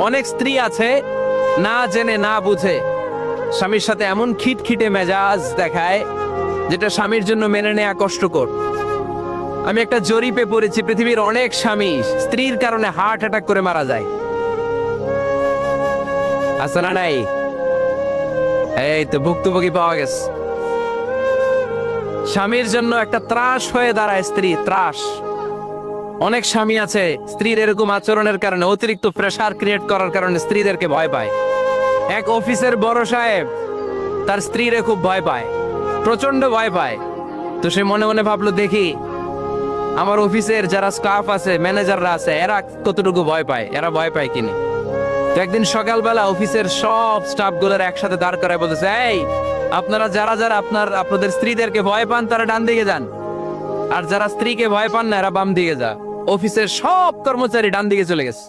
অনেক স্ত্রী আছে না জেনে না বুঝে স্বামীর সাথে এমন খিটখিটে মেজাজ দেখায় যেটা স্বামীর জন্য মেনে নেওয়া কষ্টকর। আমি একটা জরিপে পড়েছি, পৃথিবীর অনেক স্বামী স্ত্রীর কারণে হার্ট অ্যাটাক করে মারা যায়। আছে না নাই? এই তো ভুক্তভোগী পাওয়া গেছে। স্বামীর জন্য একটা ত্রাস হয়ে দাঁড়ায় স্ত্রী, ত্রাস। অনেক স্বামী আছে স্ত্রীর এরকম আচরণের কারণে, অতিরিক্ত প্রেসার ক্রিয়েট করার কারণে স্ত্রীদেরকে ভয় পায়। এক অফিসের বড় সাহেব তার স্ত্রীরে খুব ভয় পায়, প্রচন্ড ভয় পায়। তো সে মনে মনে ভাবলো, দেখি আমার অফিসের যারা স্টাফ আছে, ম্যানেজাররা আছে, এরা কতটুকু ভয় পায়, এরা ভয় পায় কিনা। তো একদিন সকালবেলা অফিসের সব স্টাফ গুলোর একসাথে দাঁড় করায় বলতেছে, এই আপনারা যারা যারা আপনাদের স্ত্রীদেরকে ভয় পান তারা ডান দিকে যান, আর যারা স্ত্রীকে ভয় পান না এরা বাম দিকে যা। অফিসের সব কর্মচারী ডান দিকে চলে গেছে।